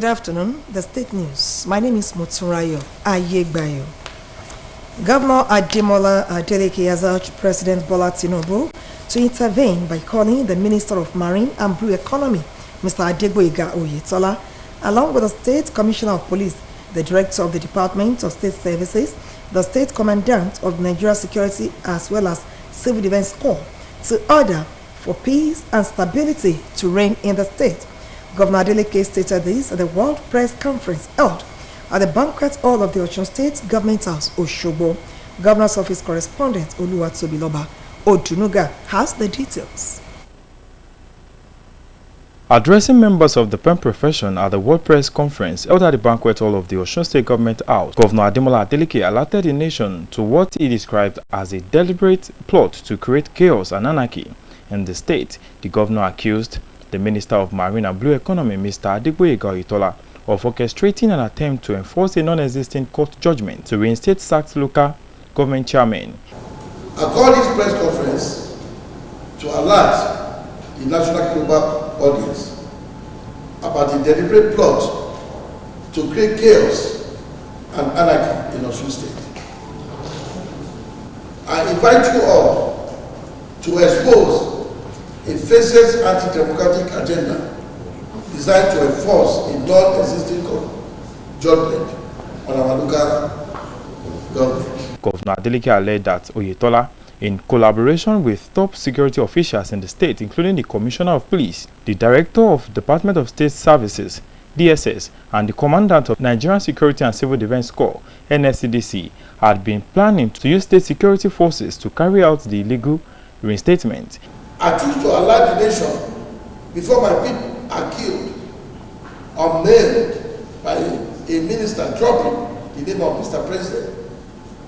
Good afternoon. The state news. My name is Moturayo Ayegbayo. Governor Adeleke has urged President Bola Tinubu to intervene by calling the Minister of Marine and Blue Economy, Mr. Adegboyega Oyetola, along with the State Commissioner of Police, the Director of the Department of State Services, the State Commandant of Nigeria Security, as well as Civil Defense Corps, to order for peace and stability to reign in the state. Governor Adeleke stated this at the World Press Conference held at the banquet hall of the Osun State Government House, Osogbo. Governor's Office correspondent Oluwatobiloba Odunuga has the details. Addressing members of the pen profession at the World Press Conference held at the banquet hall of the Osun State Government House, Governor Ademola Adeleke alerted the nation to what he described as a deliberate plot to create chaos and anarchy in the state. The governor accused the Minister of Marine and Blue Economy, Mr. Adegboyega Oyetola, of orchestrating an attempt to enforce a non-existing court judgment to reinstate sacked local government chairmen. I call this press conference to alert the national global audience about the deliberate plot to create chaos and anarchy in Osun State. I invite you all to expose a faceless anti-democratic agenda designed to enforce a non-existing judgment on our local government. Governor Adeleke alleged that Oyetola, in collaboration with top security officials in the state, including the Commissioner of Police, the Director of Department of State Services, DSS, and the Commandant of Nigerian Security and Civil Defense Corps, NSCDC, had been planning to use state security forces to carry out the illegal reinstatement. I choose to alert the nation before my people are killed or nailed by a minister dropping the name of Mr. President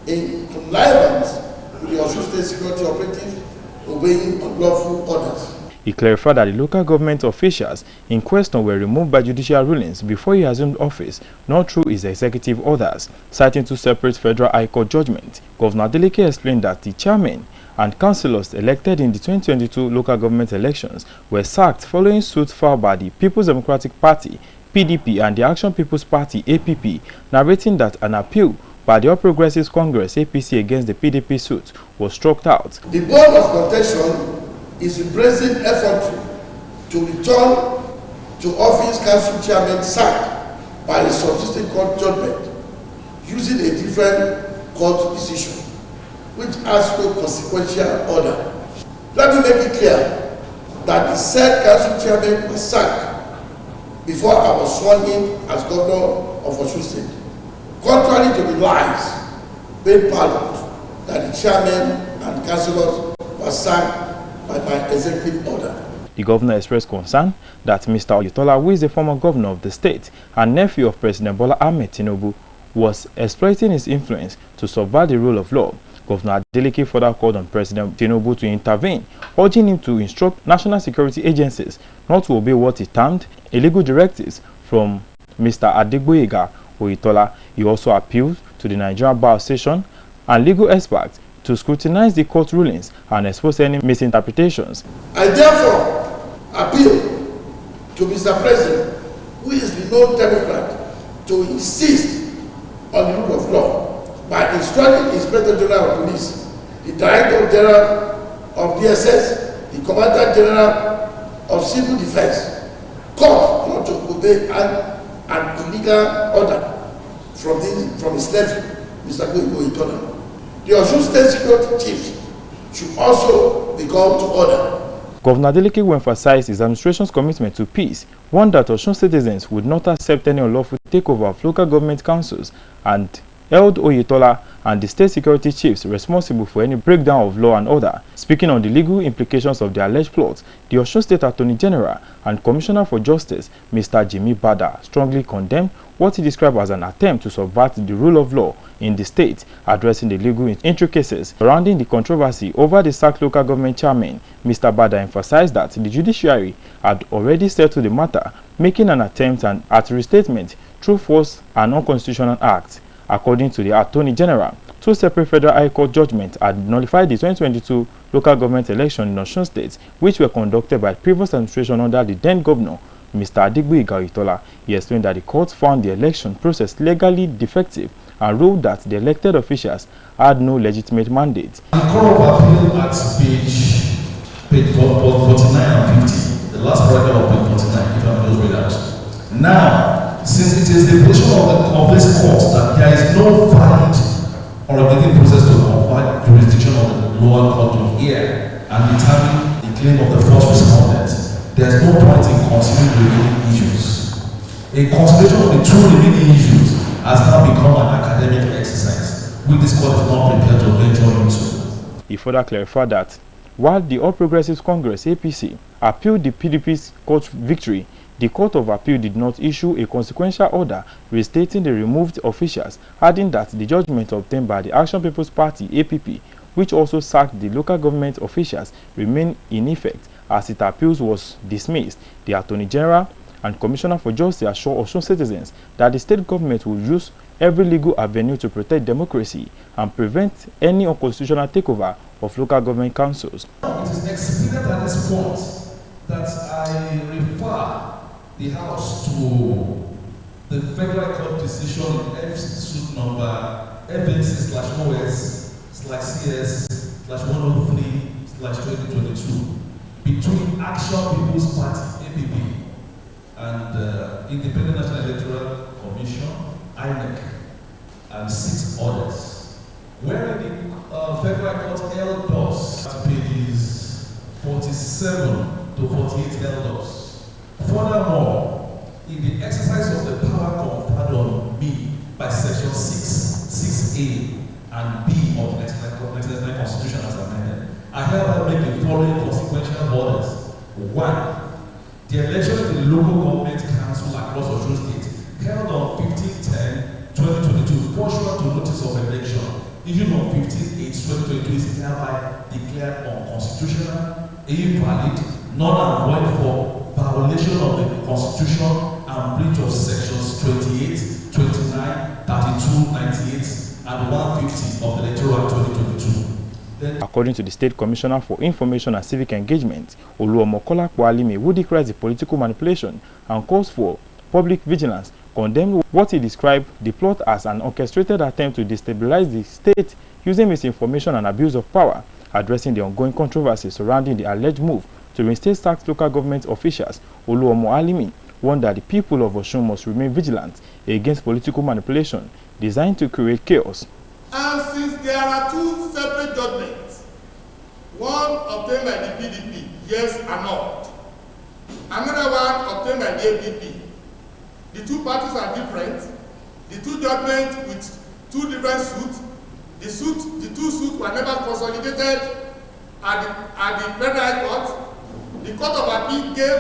in connivance with the Osun State security operatives obeying unlawful orders. He clarified that the local government officials in question were removed by judicial rulings before he assumed office, not through his executive orders, citing two separate federal high court judgments. Governor Adeleke explained that the chairman and councillors elected in the 2022 local government elections were sacked following suit filed by the People's Democratic Party, PDP, and the Action People's Party, APP, narrating that an appeal by the All Progressives Congress, APC, against the PDP suit was struck out. The bone of contention is the present effort to return to office council chairman sacked by a subsisting court judgment using a different court decision, which has no consequential order. Let me make it clear that the said council chairman was sacked before I was sworn in as governor of Osun State, contrary to the lies being parlored that the chairman and councillors were sacked by my executive order. The governor expressed concern that Mr. Oyetola, who is the former governor of the state and nephew of President Bola Ahmed Tinubu, was exploiting his influence to subvert the rule of law. Governor Adeleke further called on President Tinubu to intervene, urging him to instruct national security agencies not to obey what he termed illegal directives from Mr. Adegboyega Oyetola. He also appealed to the Nigerian Bar Association and legal experts to scrutinize the court rulings and expose any misinterpretations. I therefore appeal to Mr. President, who is the known Democrat, to insist on the rule of law by instructing the Inspector General of Police, the Director General of DSS, the Commandant General of Civil Defense, court not to obey an illegal order from his nephew, Mr. Oyetola. The Osun State security chiefs should also be called to order. Governor Adeleke will emphasize his administration's commitment to peace, one that Osun citizens would not accept any unlawful takeover of local government councils, and held Oyetola and the state security chiefs responsible for any breakdown of law and order. Speaking on the legal implications of the alleged plot, the Osun State Attorney General and Commissioner for Justice, Mr. Jimmy Bada, strongly condemned what he described as an attempt to subvert the rule of law in the state, addressing the legal intricacies surrounding the controversy over the sacked local government chairman. Mr. Bada emphasized that the judiciary had already settled the matter, making an attempt at restatement through force and unconstitutional acts. According to the Attorney General, two separate federal high court judgments had nullified the 2022 local government election in Osun State, which were conducted by previous administration under the then governor, Mr. Adeleke Oyetola. He explained that the court found the election process legally defective and ruled that the elected officials had no legitimate mandate. The Court of Appeal at page 49 and 50, the last paragraph of page 49, if I'm just read out. Now, since it is the position of this court that there is no valid or objective process to confer jurisdiction of the lower court to hear and determine the claim of the first respondent, there is no point in considering the remaining issues. A consideration of the two remaining issues has now become an academic exercise, which this court is not prepared to venture into. He further clarified that while the All Progressives Congress (APC) appealed the PDP's court victory, the Court of Appeal did not issue a consequential order restating the removed officials, adding that the judgment obtained by the Action People's Party (APP), which also sacked the local government officials, remained in effect as its appeals was dismissed. The Attorney General and Commissioner for Justice assure Osun citizens that the state government will use every legal avenue to protect democracy and prevent any unconstitutional takeover of local government councils. It is expedient at this point that I refer the House to the Federal Court decision in FC suit number FNC/OS/CS/103/2022 between Action People's Party (APP) and Independent National Electoral Commission (INEC) and 6 others, where the Federal Court held thus at pages 47 to 48 held thus. Furthermore, in the exercise of the power conferred on me by Section 6(a) and B of the 1999 Constitution as amended, I hereby make the following consequential orders. 1. The election of the local government council across Osun State held on 15/10/2022 pursuant to notice of election issued on 15/8/2022 is hereby declared unconstitutional, invalid, null and void for violation of the Constitution and breach of sections 28, 29, 32, 98, and 150 of the Electoral Act 2022. According to the State Commissioner for Information and Civic Engagement, Oluomokola Kwalime, who decries the political manipulation and calls for public vigilance, condemned what he described the plot as an orchestrated attempt to destabilize the state using misinformation and abuse of power. Addressing the ongoing controversy surrounding the alleged move to reinstate sacked local government officials, Oluomo warned that the people of Osun must remain vigilant against political manipulation designed to create chaos. And since there are 2 separate judgments, one obtained by the PDP, yes and no, another one obtained by the APP, the 2 parties are different, the 2 judgments with 2 different suits, the 2 suits were never consolidated at the Federal Court. The Court of Appeal gave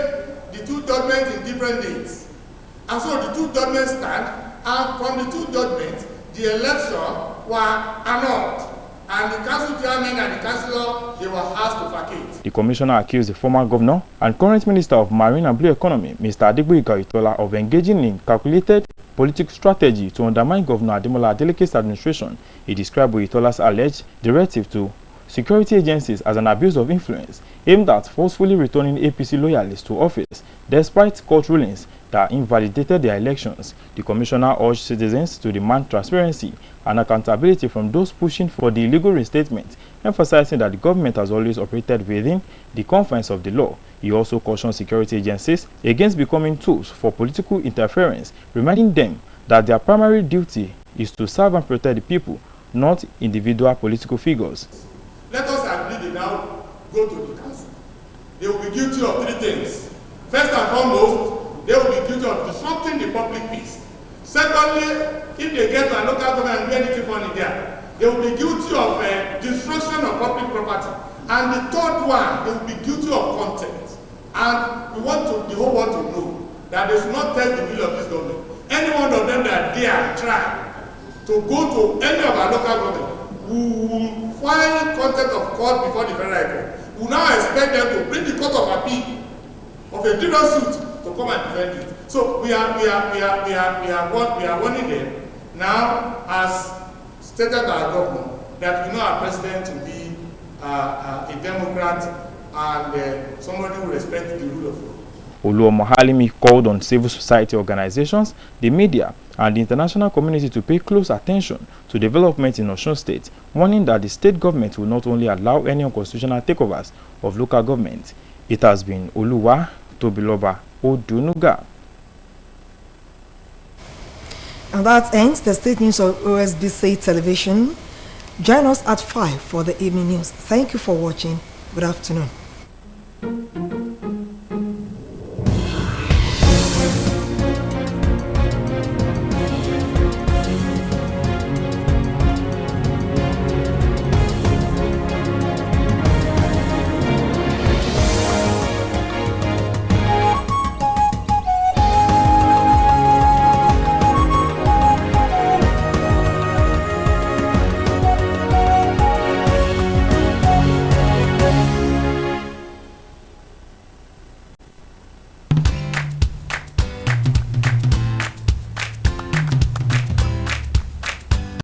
the 2 judgments in different dates. And so the 2 judgments stand, and from the 2 judgments, the election were annulled. And the council chairman and the councillor, they were asked to vacate. The commissioner accused the former governor and current minister of Marine and Blue Economy, Mr. Adeleke Oyetola, of engaging in calculated political strategy to undermine Governor Adeleke's administration. He described Oyetola's alleged directive to security agencies as an abuse of influence aimed at forcefully returning APC loyalists to office despite court rulings that invalidated their elections. The commissioner urged citizens to demand transparency and accountability from those pushing for the illegal reinstatement, emphasizing that the government has always operated within the confines of the law. He also cautioned security agencies against becoming tools for political interference, reminding them that their primary duty is to serve and protect the people, not individual political figures. Let us agree they now go to the council. They will be guilty of 3 things. First and foremost, they will be guilty of disrupting the public peace. Secondly, if they get to a local government and do anything funny there, they will be guilty of destruction of public property. And the third one, they will be guilty of contempt. And we want the whole world to know that they should not test the will of this government. Any one of them that dare try to go to any of our local government, who will file contempt of court before the Federal Court, we now expect them to bring the Court of Appeal of a different suit to come and defend it. So we are warning them now, as stated by our governor, that we know our president to be a Democrat and somebody who respects the rule of law. Oluomo Halimi called on civil society organizations, the media, and the international community to pay close attention to development in Osun State, warning that the state government will not only allow any unconstitutional takeovers of local government. It has been Oluwa Tobiloba Odunuga. And that ends the state news of OSBC television. Join us at 5 for the evening news. Thank you for watching. Good afternoon.